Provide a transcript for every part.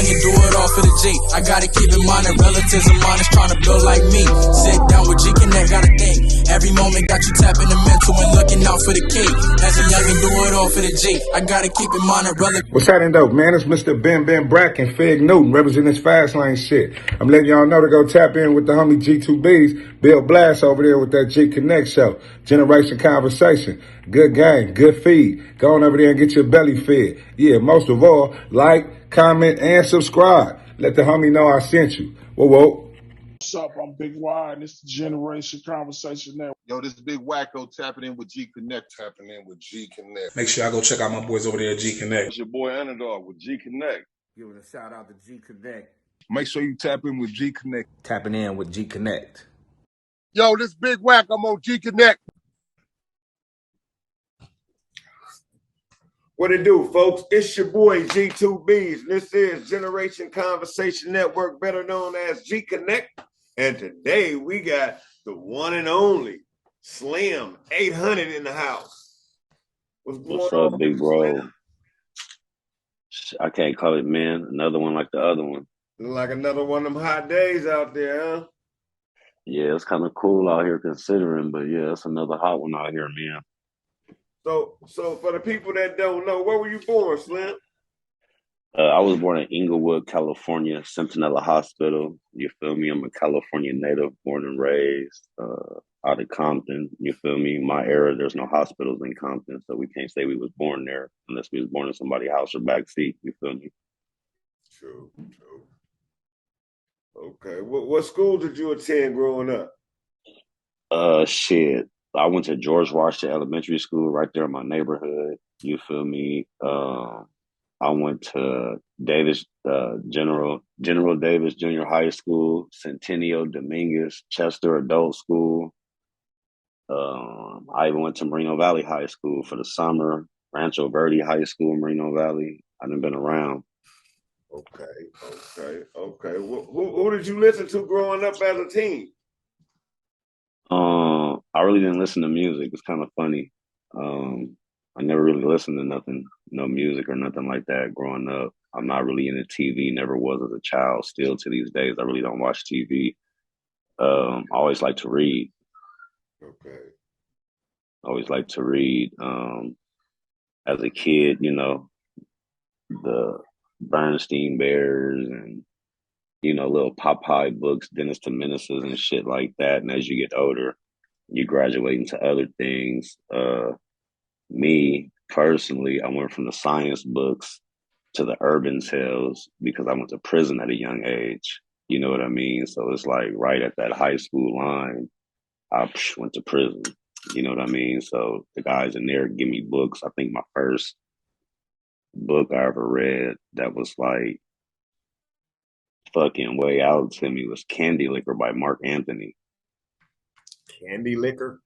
youngin', do it all for the G. I gotta keep in mind that relatives of mine is trying to build like me. Sit down with Gconnet, gotta think. Every moment got you tapping the mental and looking out for the key. As a youngin', do it all for the G. I gotta keep in mind that relatives. What's happening though, man? It's Mr. Ben Bracken, Fig Newton, representing this fast lane shit. I'm letting y'all know to go tap in with the homie G2Bs, Bill Blast over there with that Gconnet show. Generation Conversation. Good game, good feed. Go on over there and get your belly fed. Yeah, most of all, like, comment, and subscribe. Let the homie know I sent you. Whoa, whoa. What's up? I'm Big Y, and it's the Generation Conversation Network. Yo, this Big Wacko tapping in with Gconnet. Tapping in with Gconnet. Make sure y'all go check out my boys over there at Gconnet. It's your boy Underdog with Gconnet. Giving a shout out to Gconnet. Make sure you tap in with Gconnet. Tapping in with Gconnet. Yo, this Big Wack, I'm on Gconnet. What it do, folks? It's your boy G2Bs. This is Generation Conversation Network, better known as Gconnet. And today we got the one and only Slim 800 in the house. What's up, big bro? I can't call it, man. Another one like the other one. Like another one of them hot days out there, huh? Yeah, it's kind of cool out here considering, but yeah, it's another hot one out here, man. So for the people that don't know, where were you born, Slim? I was born in Inglewood, California, Centinela Hospital. You feel me? I'm a California native, born and raised out of Compton. You feel me? My era, there's no hospitals in Compton, so we can't say we was born there unless we was born in somebody's house or backseat. You feel me? True. Okay. What school did you attend growing up? Shit. I went to George Washington Elementary School right there in my neighborhood. You feel me? I went to Davis, General Davis Junior High School, Centennial Dominguez, Chester Adult School. I even went to Moreno Valley High School for the summer, Rancho Verde High School, Moreno Valley. I done been around. Okay. Who did you listen to growing up as a teen? I really didn't listen to music. It's kind of funny. I never really listened to nothing, no music or nothing like that growing up. I'm not really into TV, never was as a child. Still to these days, I really don't watch TV. I always like to read. Okay. Always like to read. As a kid, you know, the Bernstein Bears and, you know, little Popeye books, Dennis the Menaces and shit like that. And as you get older, you graduate into other things. Me personally, I went from the science books to the urban tales because I went to prison at a young age. You know what I mean? So it's like right at that high school line, I went to prison. You know what I mean? So the guys in there give me books. I think my first book I ever read that was like fucking way out to me was Candy Liquor by Mark Anthony. Candy Liquor?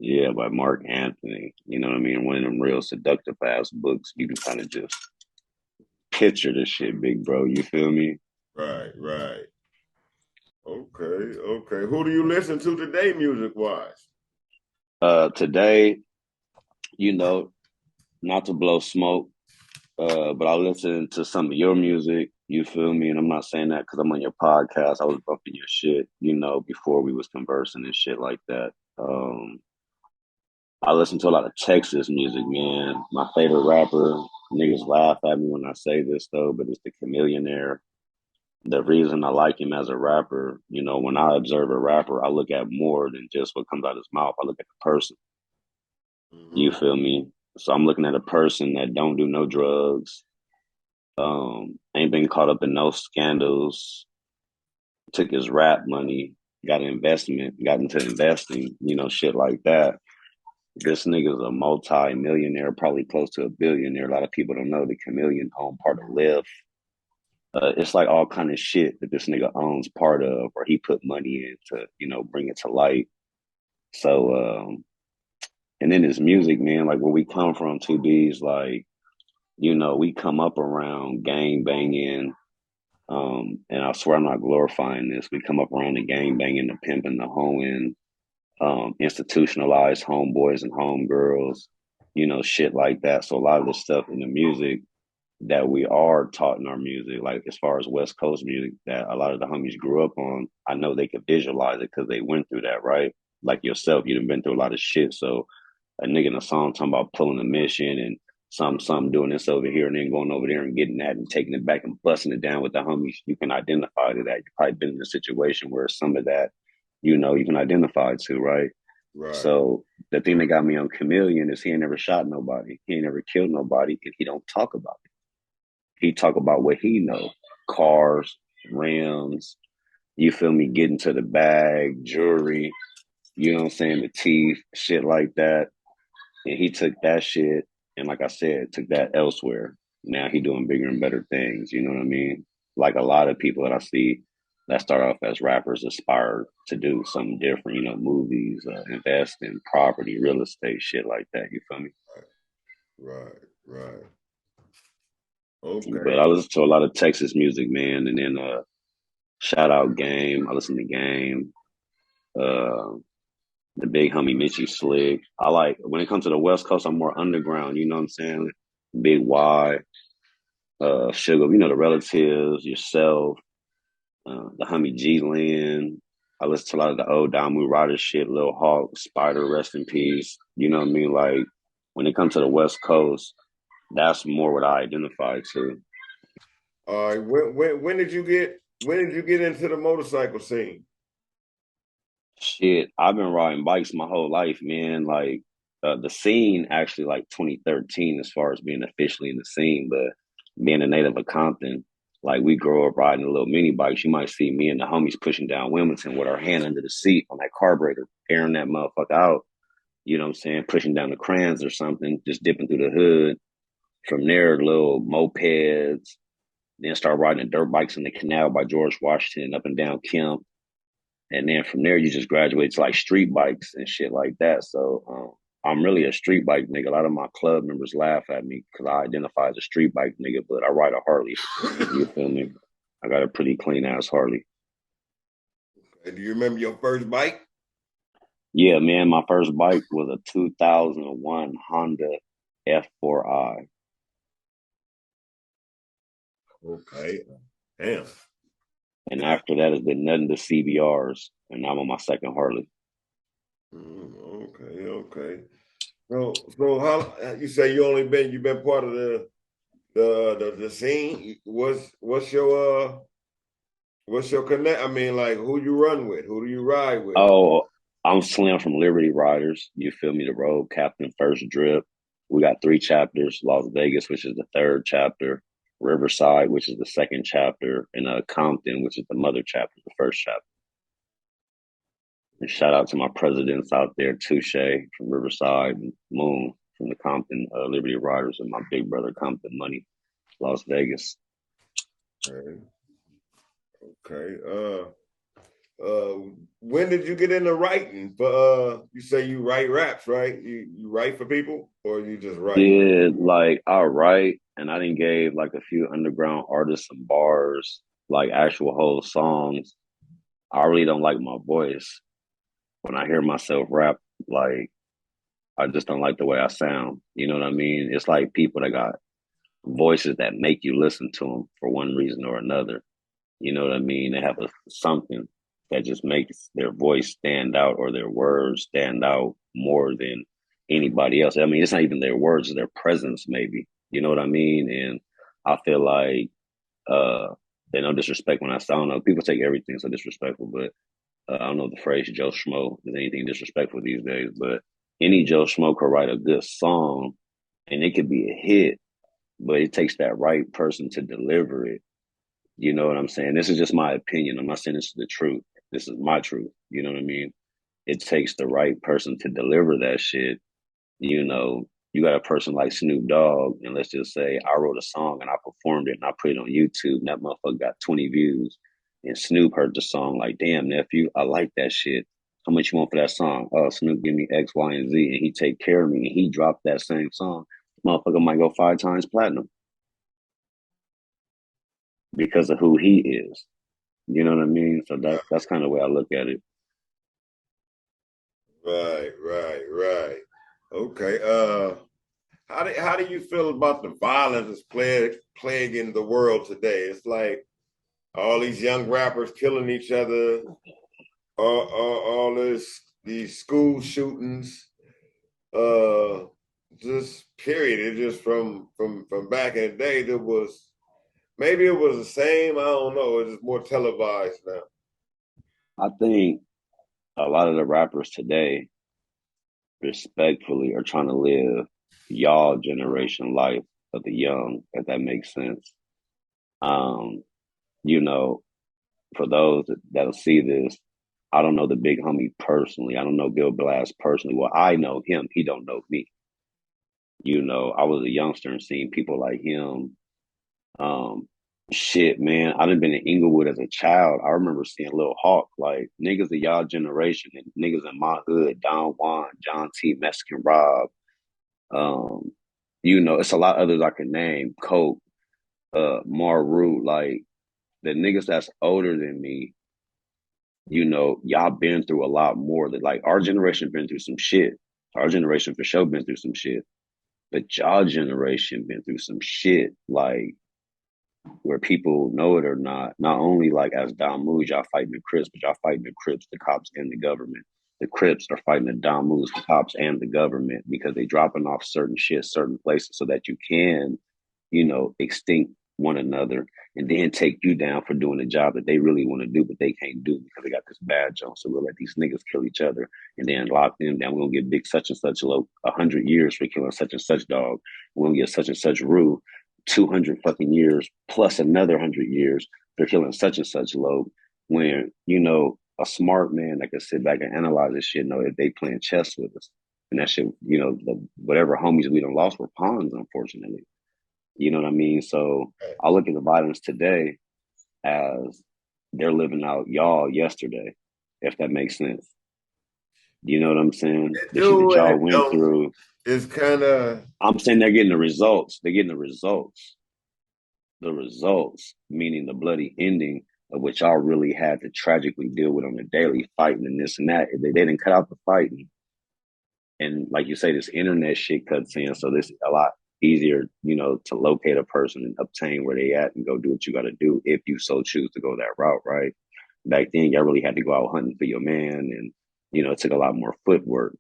Yeah, by Mark Anthony. You know what I mean? One of them real seductive ass books. You can kind of just picture the shit, big bro. You feel me? Right. Okay. Who do you listen to today, music wise? Today, you know, not to blow smoke, but I listen to some of your music. You feel me? And I'm not saying that because I'm on your podcast. I was bumping your shit, you know, before we was conversing and shit like that. I listen to a lot of Texas music, man. My favorite rapper, niggas laugh at me when I say this though, but it's the Chameleonaire. The reason I like him as a rapper, you know, when I observe a rapper, I look at more than just what comes out of his mouth. I look at the person. Mm-hmm. You feel me? So I'm looking at a person that don't do no drugs, ain't been caught up in no scandals, took his rap money, got into investing, you know, shit like that. This nigga's a multi-millionaire, probably close to a billionaire. A lot of people don't know the Chameleon owned part of Lyft. It's like all kind of shit that this nigga owns part of, or he put money in to, you know, bring it to light. So, and then his music, man, like where we come from, 2B's, like, you know, we come up around gang banging, and I swear I'm not glorifying this. We come up around the gang banging, the pimping, the hoeing, institutionalized homeboys and homegirls, you know, shit like that. So a lot of the stuff in the music that we are taught in our music, like as far as West Coast music that a lot of the homies grew up on, I know they could visualize it because they went through that, right? Like yourself, you've been through a lot of shit. So a nigga in a song talking about pulling a mission and some doing this over here and then going over there and getting that and taking it back and busting it down with the homies, you can identify to that. You've probably been in a situation where some of that, you know, you can identify to, right? Right. So the thing that got me on Chameleon is he ain't never shot nobody. He ain't never killed nobody, and he don't talk about it. He talk about what he know. Cars, rims, you feel me, getting to the bag, jewelry, you know what I'm saying, the teeth, shit like that. And he took that shit and, like I said, took that elsewhere. Now he doing bigger and better things, you know what I mean? Like a lot of people that I see that start off as rappers aspire to do something different, you know, movies, invest in property, real estate, shit like that, you feel me? Right. Okay. But I listen to a lot of Texas music, man, and then shout out Game. I listen to Game. The big homie Mitchie Slick. I like when it comes to the West Coast, I'm more underground, you know what I'm saying? Big Y, Sugar, you know, the relatives, yourself, the homie G Lynn. I listen to a lot of the old Damu Rider shit, Lil Hawk, Spider, rest in peace. You know what I mean? Like when it comes to the West Coast, that's more what I identify to. All right. When did you get into the motorcycle scene? Shit, I've been riding bikes my whole life, man. Like the scene actually like 2013 as far as being officially in the scene, but being a native of Compton, like we grew up riding the little mini bikes. You might see me and the homies pushing down Wilmington with our hand under the seat on that carburetor, airing that motherfucker out. You know what I'm saying? Pushing down the crayons or something, just dipping through the hood. From there, little mopeds, then start riding the dirt bikes in the canal by George Washington up and down Kemp. And then from there, you just graduate to like street bikes and shit like that. So I'm really a street bike nigga. A lot of my club members laugh at me because I identify as a street bike nigga, but I ride a Harley. You feel me? I got a pretty clean ass Harley. Okay. Do you remember your first bike? Yeah, man. My first bike was a 2001 Honda F4i. Okay. Damn. And after that, it's been nothing but CBRs. And now I'm on my second Harley. Okay. So how you say you've been part of the scene? What's your connect? I mean, like who you run with? Who do you ride with? Oh, I'm Slim from Liberty Riders. You feel me? The Road Captain, First Drip. We got 3 chapters: Las Vegas, which is the 3rd chapter; Riverside, which is the 2nd chapter; and Compton, which is the mother chapter, the 1st chapter. And shout out to my presidents out there, Touche from Riverside, and Moon from the Compton Liberty Riders, and my big brother Compton Money, Las Vegas. Okay. When did you get into writing? But you say you write raps, right? You write for people, or you just write? Yeah, like I write, and I done gave like a few underground artists some bars, like actual whole songs. I really don't like my voice. When I hear myself rap, like I just don't like the way I sound. You know what I mean? It's like people that got voices that make you listen to them for one reason or another. You know what I mean? They have something that just makes their voice stand out or their words stand out more than anybody else. I mean, it's not even their words, it's their presence, maybe. You know what I mean? And I feel like, they no disrespect when I say, I don't know, people take everything so disrespectful, but I don't know if the phrase Joe Schmo is anything disrespectful these days, but any Joe Schmo could write a good song and it could be a hit, but it takes that right person to deliver it. You know what I'm saying? This is just my opinion. I'm not saying this is the truth. This is my truth. You know what I mean? It takes the right person to deliver that shit. You know, you got a person like Snoop Dogg, and let's just say I wrote a song and I performed it and I put it on YouTube, and that motherfucker got 20 views. And Snoop heard the song like, damn, nephew, I like that shit. How much you want for that song? Oh, Snoop, give me X, Y, and Z. And he take care of me. And he dropped that same song. Motherfucker might go 5 times platinum because of who he is. You know what I mean? So that's kind of the way I look at it. Right. Okay. how do you feel about the violence that's plaguing the world today? It's like all these young rappers killing each other, all these school shootings, just period. It just from back in the day, there was maybe it was the same. I don't know. It's just more televised now. I think a lot of the rappers today, respectfully, are trying to live y'all generation life of the young, if that makes sense. You know, for those that'll see this, I don't know the big homie personally. I don't know Bill Blast personally. Well, I know him. He don't know me. You know, I was a youngster and seeing people like him. Shit, man, I done been in Inglewood as a child. I remember seeing Lil Hawk, like niggas of y'all generation and niggas in my hood, Don Juan, John T, Mexican Rob. You know, it's a lot of others I can name. Coke, Maru, like the niggas that's older than me. You know, y'all been through a lot more. That like our generation been through some shit. Our generation for sure been through some shit. But y'all generation been through some shit. Like where people know it or not, not only like as Don Moose, y'all fighting the Crips, but y'all fighting the Crips, the cops, and the government. The Crips are fighting the Don Moose, the cops, and the government because they dropping off certain shit, certain places so that you can, you know, extinct one another and then take you down for doing the job that they really want to do, but they can't do because they got this badge on. So we'll let these niggas kill each other and then lock them down. We're going to give big such and such 100 years for killing such and such dog. We're going to give such and such Rue 200 fucking years plus another 100 years for killing such and such low. When, you know, a smart man that can sit back and analyze this shit, know if they playing chess with us. And that shit, you know, whatever homies we done lost were pawns, unfortunately. You know what I mean? So I look at the violence today as they're living out y'all yesterday, if that makes sense. You know what I'm saying? The shit that y'all went through. It's kind of. I'm saying they're getting the results. They're getting the results. The results, meaning the bloody ending of which y'all really had to tragically deal with on the daily, fighting and this and that. They didn't cut out the fighting. And like you say, this internet shit cuts in. So this is a lot easier, you know, to locate a person and obtain where they at and go do what you got to do if you so choose to go that route, right? Back then, y'all really had to go out hunting for your man, and you know, it took a lot more footwork.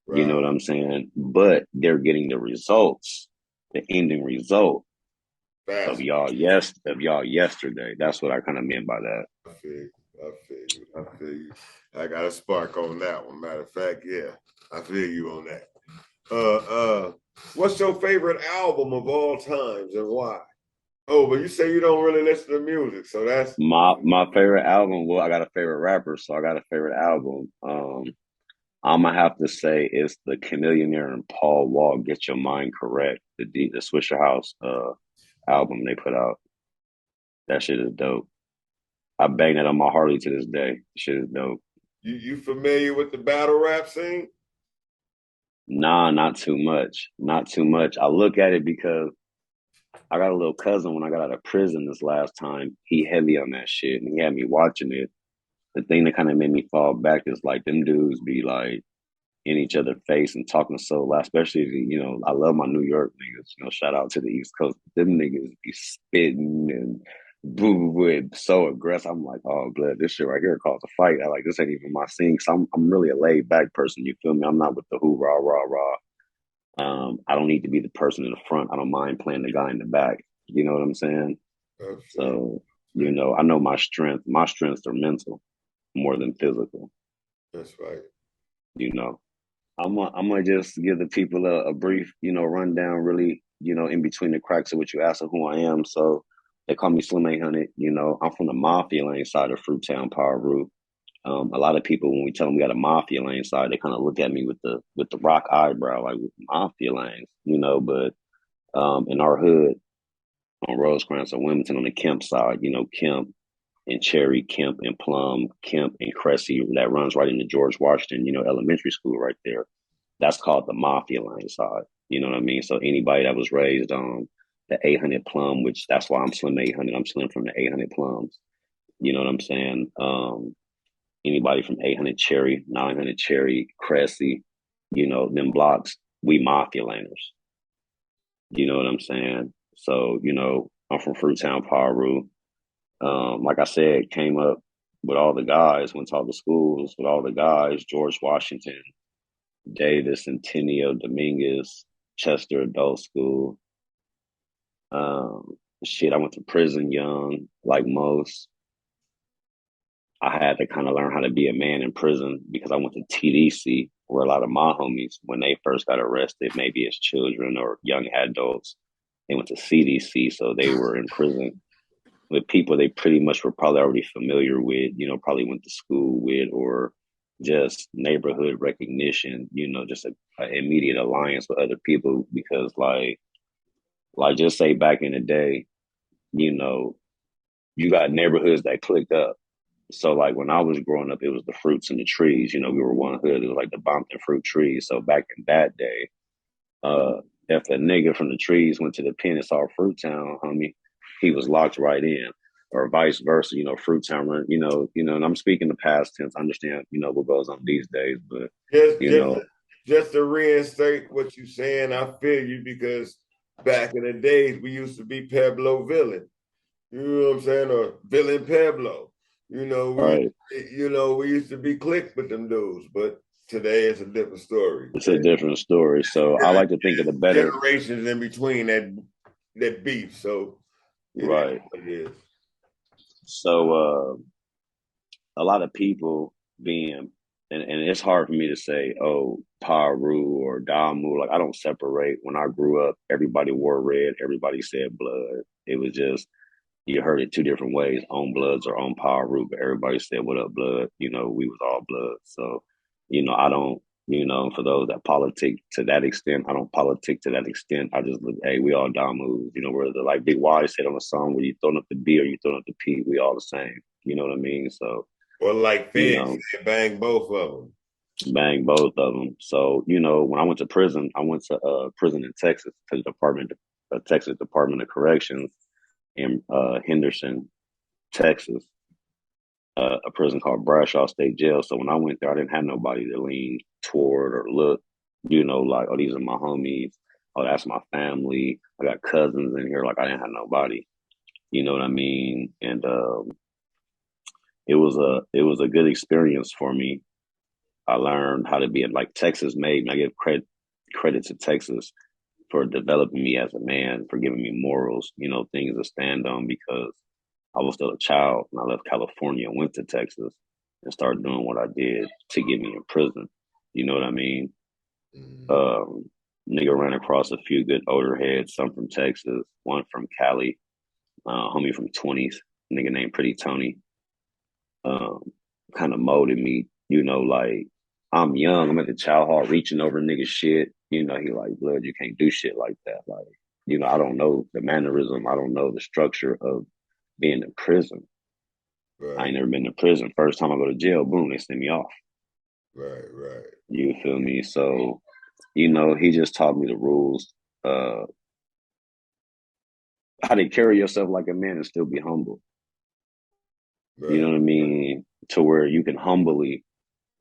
Right. You know what I'm saying? But they're getting the results, the ending result of y'all yesterday. That's what I kind of meant by that. I feel you. I got a spark on that one. Matter of fact, yeah, I feel you on that. What's your favorite album of all times and why? Oh, but you say you don't really listen to music, so that's my favorite album. Well, I got a favorite rapper, so I got a favorite album. I'm gonna have to say it's the Chameleonaire and Paul Wall "Get Your Mind Correct," the Swisher House album they put out. That shit is dope. I bang that on my Harley to this day. Shit is dope. You familiar with the battle rap scene? Nah, not too much. Not too much. I look at it because I got a little cousin when I got out of prison this last time. He heavy on that shit and he had me watching it. The thing that kind of made me fall back is like them dudes be like in each other's face and talking so loud, especially, you know, I love my New York niggas, you know, shout out to the East Coast. Them niggas be spitting and boo so aggressive. I'm like, oh, blood, this shit right here calls a fight. I like, this ain't even my scene. So I'm really a laid back person. You feel me? I'm not with the who, rah, rah, rah. I don't need to be the person in the front. I don't mind playing the guy in the back. You know what I'm saying? Okay. So, you know, I know my strength. My strengths are mental more than physical. That's right. You know, I'm gonna just give the people a brief, you know, rundown, really, you know, in between the cracks of what you asked of who I am. So they call me Slim 800. You know, I'm from the Mafia Lane side of Fruittown, Power Root. A lot of people, when we tell them we got a Mafia Lane side, they kind of look at me with the rock eyebrow, like with Mafia Lanes, you know. But in our hood, on Rosecrans or Wilmington, on the Kemp side, you know, Kemp and Cherry, Kemp and Plum, Kemp and Cressy, that runs right into George Washington, you know, elementary school right there. That's called the Mafia Lane side. You know what I mean? So anybody that was raised on the 800 Plum, which that's why I'm Slim 800. I'm Slim from the 800 Plums. You know what I'm saying? Anybody from 800 Cherry, 900 Cherry, Cressy, you know, them blocks, we Mafia Laners. You know what I'm saying? So, I'm from Fruittown, Paru. Like I said, came up with all the guys, went to all the schools with all the guys, George Washington, Davis, Centennial, Dominguez, Chester Adult School. I went to prison young, like most. I had to kind of learn how to be a man in prison because I went to TDC, where a lot of my homies, when they first got arrested, maybe as children or young adults, they went to CDC, so they were in prison with people they pretty much were probably already familiar with, probably went to school with, or just neighborhood recognition, just a immediate alliance with other people. Because like just say back in the day, you got neighborhoods that clicked up. So like when I was growing up, it was the fruits and the trees. We were one hood. It was like the Bompton fruit trees. So back in that day, if a nigga from the trees went to the pen and saw Fruit Town, homie, he was locked right in. Or vice versa, Fruit Town run, and I'm speaking the past tense. I understand, what goes on these days, but Just, you just, know, just to reinstate what you're saying, I feel you because back in the days we used to be Pueblo villain. You know what I'm saying, or villain Pueblo. right. We used to be clicked with them dudes, but today it's a different story. It's a different story. So I like to think of the better. Generations in between that beef. So Right. It is. So a lot of people being, and it's hard for me to say, oh, Paru or Damu. Like I don't separate. When I grew up, everybody wore red. Everybody said blood. It was just, you heard it two different ways, on Bloods or on Paru, but everybody said, what up, blood? We was all blood. So, I don't, for those that politic to that extent, I don't politic to that extent. I just look, hey, we all Damu. Whether like Big Y said on the song, where you throwing up the B or you throwing up the P, we all the same. You know what I mean? So, Or like you Fed know, said, bang both of them. bang both of them. So, when I went to prison, I went to prison in Texas, to the Texas Department of Corrections in Henderson, Texas, a prison called Bradshaw State Jail. So when I went there, I didn't have nobody to lean toward or look, like, oh, these are my homies. Oh, that's my family. I got cousins in here. Like I didn't have nobody. You know what I mean? And it was a good experience for me. I learned how to be like Texas made me. I give credit to Texas for developing me as a man, for giving me morals, things to stand on, because I was still a child when I left California and went to Texas and started doing what I did to get me in prison. You know what I mean? Nigga ran across a few good older heads, some from Texas, one from Cali, homie from 20s, nigga named Pretty Tony. Kind of molded me, like I'm young, I'm at the child hall reaching over nigga shit. He like, blood, you can't do shit like that. Like, I don't know the mannerism, I don't know the structure of being in prison. Right. I ain't never been to prison. First time I go to jail, boom, they send me off. Right. You feel me? So, he just taught me the rules, how to carry yourself like a man and still be humble. Right. You know what I mean? To where you can humbly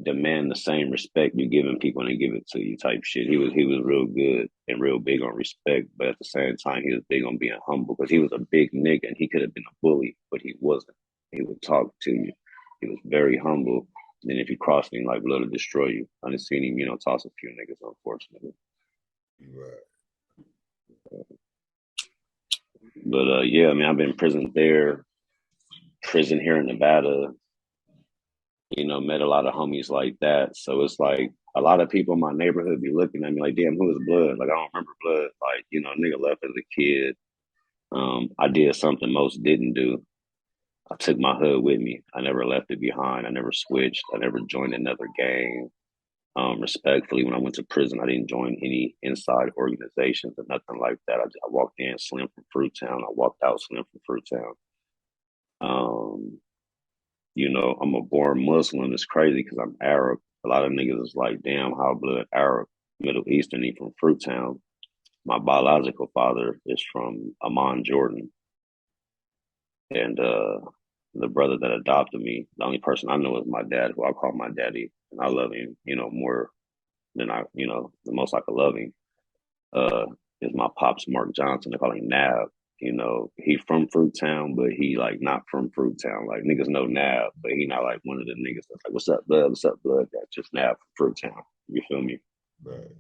demand the same respect you're giving people and they give it to you type shit. He was real good and real big on respect, but at the same time, he was big on being humble, because he was a big nigga and he could have been a bully, but he wasn't. He would talk to you. He was very humble. And then if you crossed him, like, blood to destroy you. I done seen him, toss a few niggas, unfortunately. Right. But yeah, I mean, I've been in prison there, prison here in Nevada. Met a lot of homies like that. So it's like a lot of people in my neighborhood be looking at me like, damn, who is blood? Like, I don't remember blood. Like, nigga left as a kid. I did something most didn't do. I took my hood with me. I never left it behind. I never switched. I never joined another gang. Respectfully, when I went to prison, I didn't join any inside organizations or nothing like that. I walked in slim from Fruittown. I walked out slim from Fruittown. I'm a born Muslim. It's crazy because I'm Arab. A lot of niggas is like, damn, how blood Arab, Middle Eastern, he from Fruittown. My biological father is from Amman, Jordan. And the brother that adopted me, the only person I know is my dad, who I call my daddy. And I love him, more than the most I could love him. is my pops, Mark Johnson. They call him Nav. You know, he from Fruittown, but he like not from Fruittown. Like niggas know Nav, but he not like one of the niggas that's like, "What's up, blood? What's up, blood?" That's just Nav from Fruittown. You feel me? Right.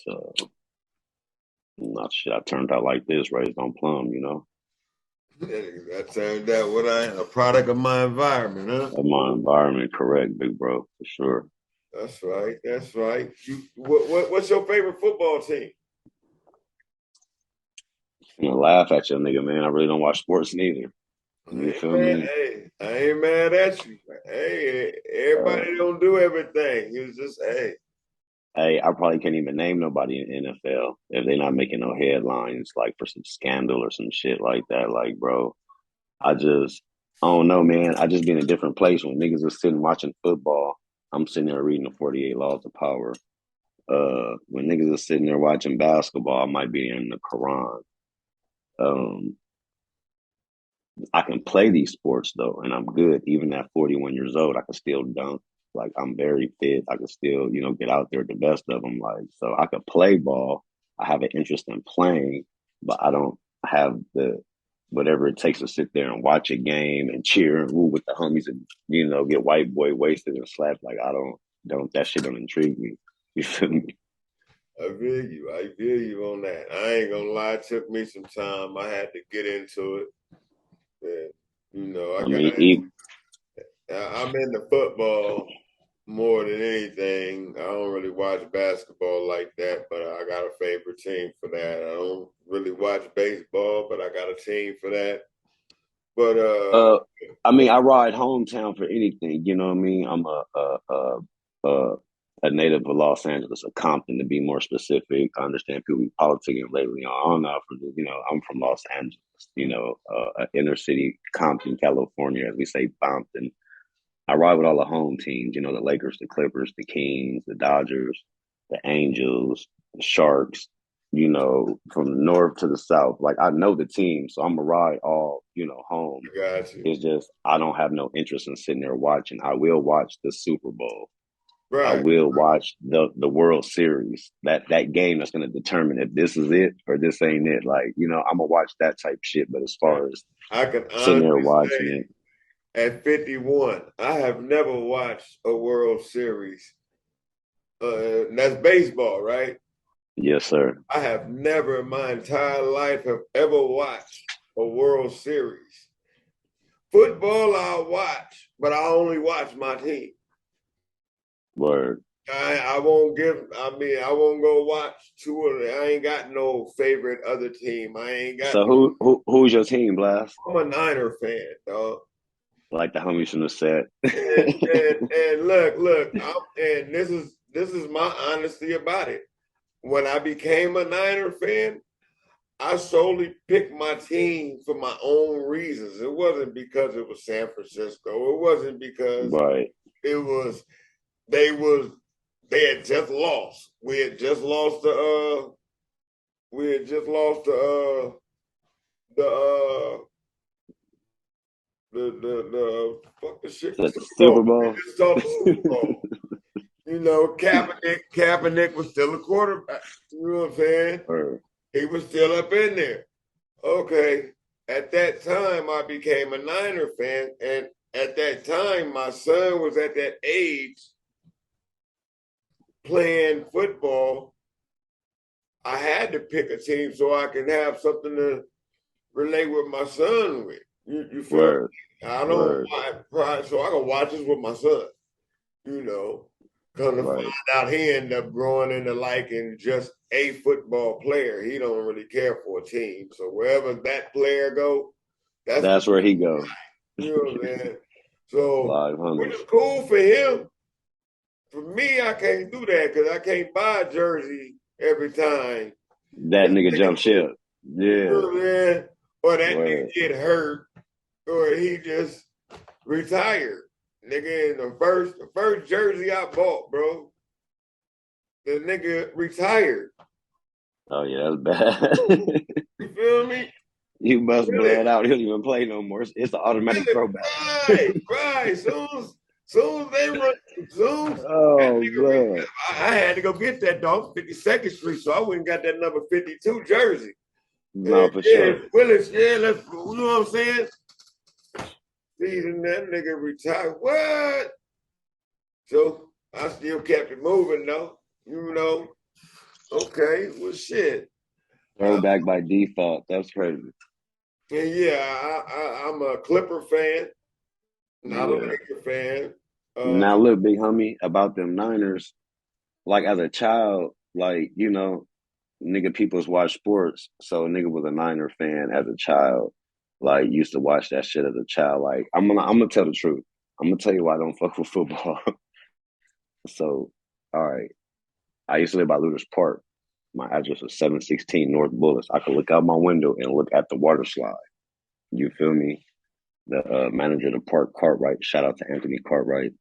So, not shit. I turned out like this, raised on plum. You know, I turned out what I am, a product of my environment, huh? of my environment, correct, big bro, for sure. That's right. That's right. What's your favorite football team? I'm gonna laugh at you, nigga, man. I really don't watch sports neither. You feel me? Hey, I ain't mad at you. Hey, everybody don't do everything. It's just Hey, I probably can't even name nobody in NFL if they're not making no headlines like for some scandal or some shit like that. Like, bro, I don't know, man. I just be in a different place when niggas are sitting watching football. I'm sitting there reading the 48 Laws of Power. When niggas are sitting there watching basketball, I might be in the Quran. I can play these sports though, and I'm good. Even at 41 years old, I can still dunk. Like I'm very fit. I can still, get out there at the best of them. Like so, I could play ball. I have an interest in playing, but I don't have the whatever it takes to sit there and watch a game and cheer and woo with the homies and get white boy wasted and slapped. Like I don't that shit don't intrigue me. You feel me? I feel you. I feel you on that. I ain't gonna lie. It took me some time. I had to get into it. And, I'm into football more than anything. I don't really watch basketball like that, but I got a favorite team for that. I don't really watch baseball, but I got a team for that. But I ride hometown for anything. You know what I mean? I'm a native of Los Angeles, of Compton to be more specific. I understand people be politicking lately. I'm not from, I'm from Los Angeles. Inner city, Compton, California, as we say, Bompton. I ride with all the home teams. The Lakers, the Clippers, the Kings, the Dodgers, the Angels, the Sharks. From the north to the south. Like I know the team, so I'm gonna ride all home. Got you. It's just I don't have no interest in sitting there watching. I will watch the Super Bowl. Right. I will watch the World Series. That game that's gonna determine if this is it or this ain't it. Like I'm gonna watch that type shit. But as far as I can sitting there watching it. At 51, I have never watched a World Series. That's baseball, right? Yes, sir. I have never in my entire life have ever watched a World Series. Football I'll watch, but I only watch my team. Word. I won't go watch two of them. I ain't got no favorite other team. I ain't got. So who's your team, Blast? I'm a Niner fan, dog. Like the homies from the set. and look, and this is my honesty about it. When I became a Niner fan, I solely picked my team for my own reasons. It wasn't because it was San Francisco. It wasn't because it was they had just lost. We had just lost the fuck the shit. Super Bowl. We just saw the Super Bowl. Kaepernick was still a quarterback. You know what I'm saying? He was still up in there. Okay. At that time, I became a Niner fan. And at that time, my son was at that age playing football. I had to pick a team so I can have something to relate with my son with. You feel me? I don't watch, so I can watch this with my son. Come to find out he ended up growing into liking just a football player. He don't really care for a team. So wherever that player go, that's where he go. You know what I'm saying? So which is cool for him. For me, I can't do that because I can't buy a jersey every time. That nigga jump ship. Yeah. You know what I'm saying? Or that nigga get hurt, or he just retired. Nigga, in the first jersey I bought, bro, the nigga retired. Oh yeah, that's bad. You feel me? You must bled out. He don't even play no more. It's an automatic throwback. Right. Soon as they run, Zooms. Oh, blood. I had to go get that dog, 52nd Street, so I went and got that number 52 jersey. No, And for yeah, sure. Willis, yeah, let's, you know what I'm saying? Season that nigga retired. What? So I still kept it moving though. You know. Okay, well shit. Throwback by default. That's crazy. And yeah, I'm a Clipper fan, not a Yeah. Laker fan. Now look, big homie, about them Niners, like as a child, like, you know, nigga peoples watch sports. So a nigga was a Niner fan as a child. Like used to watch that shit as a child. Like I'm gonna tell the truth. I'm gonna tell you why I don't fuck with football. So, all right. I used to live by Luthers Park. My address was 716 North Bullis. I could look out my window and look at the water slide. You feel me? The manager of the park, Cartwright, shout out to Anthony Cartwright.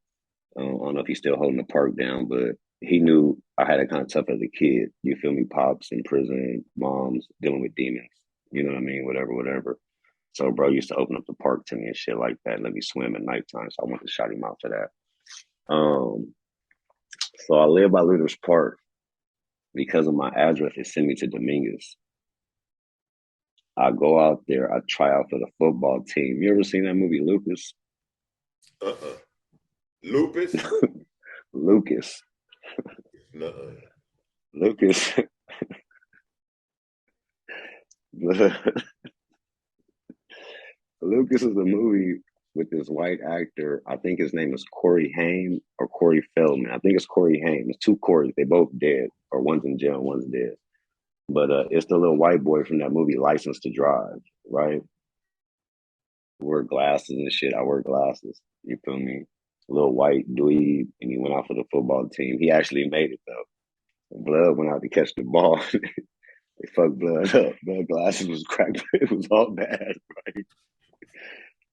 I don't know if he's still holding the park down, but he knew I had it kind of tough as a kid. You feel me? Pops in prison, moms dealing with demons. You know what I mean? Whatever. So bro used to open up the park to me and shit like that. Let me swim at nighttime. So I went to shout him out for that. So I live by Luthers Park. Because of my address, it sent me to Dominguez. I go out there, I try out for the football team. You ever seen that movie, Lucas? Lupus? Lucas. No. Lucas. Lucas is a movie with this white actor. I think his name is Corey Haim or Corey Feldman. I think it's Corey Haim. It's two Corys. They both dead, or one's in jail, one's dead. But it's the little white boy from that movie, License to Drive, right? Wear glasses and shit. I wear glasses. You feel me? Little white dweeb, and he went out for the football team. He actually made it though. Blood went out to catch the ball. They fucked Blood up. Blood glasses was cracked. It was all bad, right?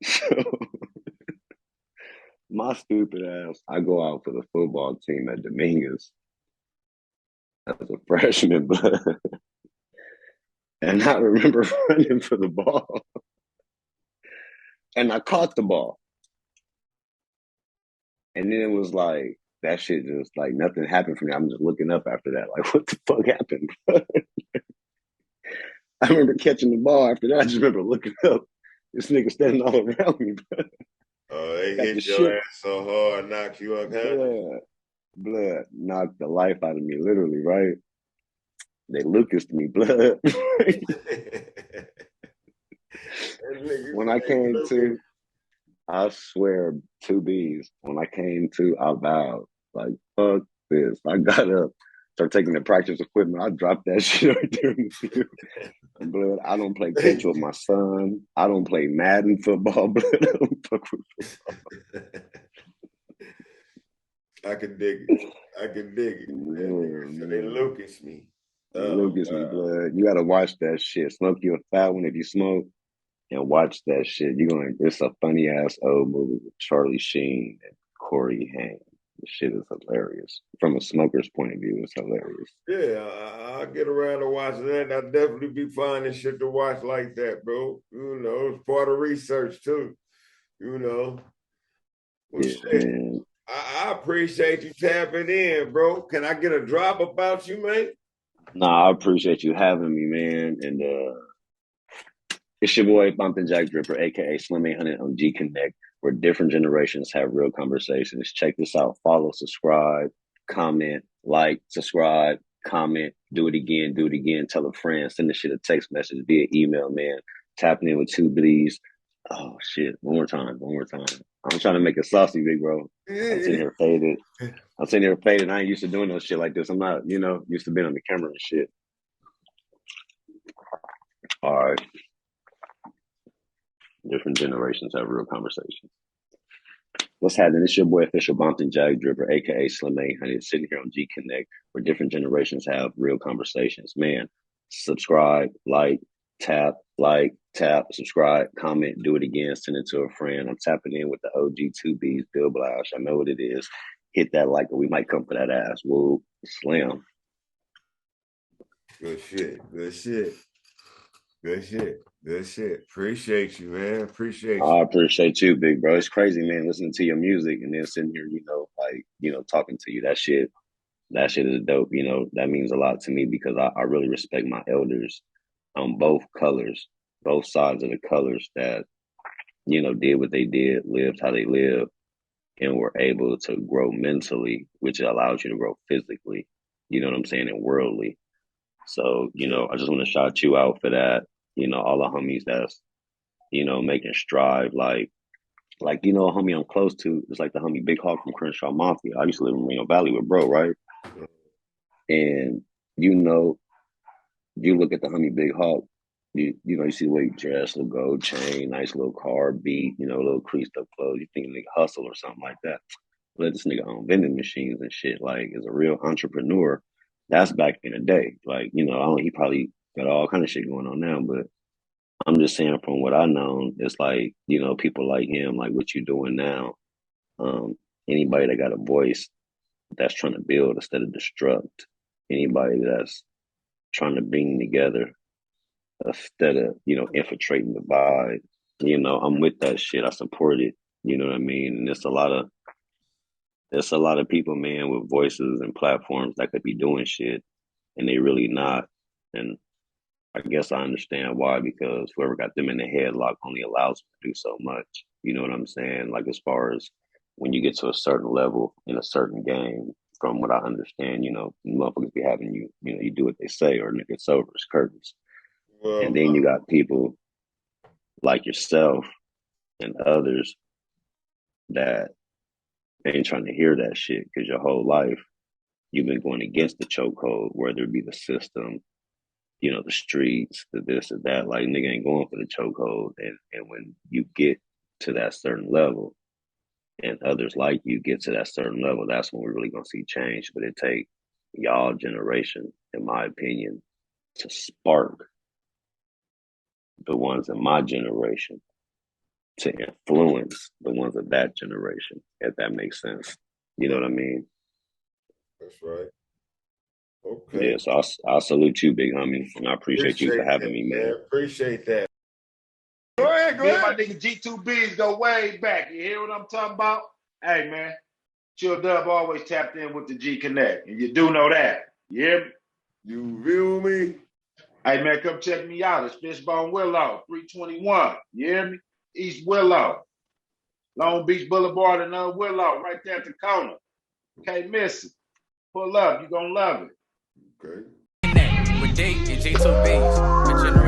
So my stupid ass, I go out for the football team at Dominguez as a freshman, Blood. And I remember running for the ball. And I caught the ball. And then it was like, that shit just, like, nothing happened for me. I'm just looking up after that. Like, what the fuck happened? I remember catching the ball after that. I just remember looking up. This nigga standing all around me, bro. Oh, they Got hit the your shit. ass so hard, knocked you unconscious. Blood knocked the life out of me, literally, right? They Lucased me, Blood. When I came to, I swear, 2 Bs. When I came to, I vowed, like, fuck this. I got up, started taking the practice equipment. I dropped that shit right there in the field. Blood, I don't play catch with my son. I don't play Madden football, blood. I don't fuck with football. I can dig it. So they Lucas me. Lucas me, blood. You gotta watch that shit. Smoke you a fat one if you smoke, and watch that shit. It's a funny ass old movie with Charlie Sheen and Corey Haim. The shit is hilarious. From a smoker's point of view, it's hilarious. Yeah, I'll get around to watching that. I'll definitely be finding shit to watch like that, bro. You know, it's part of research too. You know. Well, Yeah, shit. man. I appreciate you tapping in, bro. Can I get a drop about you, man? Nah, I appreciate you having me, man. And it's your boy Bompton Jack Dripper, a.k.a. Slim 800 on Gconnet, where different generations have real conversations. Check this out. Follow, subscribe, comment, like, subscribe, comment, do it again, tell a friend, send the shit a text message via email, man. Tapping in with 2 Bs. Oh, shit. One more time. I'm trying to make it saucy, big bro. I'm sitting here faded. I ain't used to doing no shit like this. I'm not, used to being on the camera and shit. All right. Different generations have real conversations. What's happening? It's your boy, official Bompton Jack Dripper, a.k.a. Slim 800, sitting here on Gconnet, where different generations have real conversations. Man, subscribe, tap, subscribe, comment, do it again, send it to a friend. I'm tapping in with the OG 2Bs, Bill Blash. I know what it is. Hit that like, or we might come for that ass. Woo, slam. Good shit. Appreciate you, man. Appreciate you. I appreciate you, big bro. It's crazy, man, listening to your music and then sitting here, like, you know, talking to you. That shit is dope. You know, that means a lot to me because I really respect my elders on both colors, both sides of the colors that, you know, did what they did, lived how they lived, and were able to grow mentally, which allows you to grow physically, you know what I'm saying, and worldly. So, you know, I just want to shout you out for that. You know, all the homies that's, you know, making strive, like, you know, a homie I'm close to is like the homie Big Hawk from Crenshaw Mafia. I used to live in Reno Valley with bro, right? And, you know, you look at the homie Big Hawk, you know, you see the way he dressed, little gold chain, nice little car beat, you know, little creased up clothes. You think nigga hustle or something like that. Let this nigga own vending machines and shit. Like, as a real entrepreneur, that's back in the day. Like, you know, I don't, he probably got all kind of shit going on now, but I'm just saying from what I know, it's like, you know, people like him, like what you doing now. Anybody that got a voice that's trying to build instead of destruct. Anybody that's trying to bring together instead of, you know, infiltrating the vibe. You know, I'm with that shit. I support it. You know what I mean? And there's a lot of people, man, with voices and platforms that could be doing shit, and they really not. And I guess I understand why, because whoever got them in the headlock only allows them to do so much. You know what I'm saying? Like, as far as when you get to a certain level in a certain game, from what I understand, you know, motherfuckers be having you, you know, you do what they say or it's over, it's curtains. Well, And then you got people like yourself and others that ain't trying to hear that shit because your whole life you've been going against the chokehold, whether it be the system, you know, the streets, the this or that. Like, nigga ain't going for the chokehold. And when you get to that certain level and others like you get to that certain level, that's when we're really going to see change. But it take y'all generation, in my opinion, to spark the ones in my generation to influence the ones of that generation, if that makes sense. You know what I mean? that's right. Okay. Yeah, so I'll salute you, big homie, and I appreciate you for having me, man. Appreciate that. Go ahead, Me and my nigga G2Bs go way back. You hear what I'm talking about? Hey, man, Chill Dub always tapped in with the Gconnet, and you do know that. You hear me? You feel me? Hey, man, come check me out. It's Fishbone Willow, 321. You hear me? East Willow. Long Beach Boulevard and Willow, right there at the corner. Can't miss it. Pull up. You're going to love it. Okay. With D and G2Bs,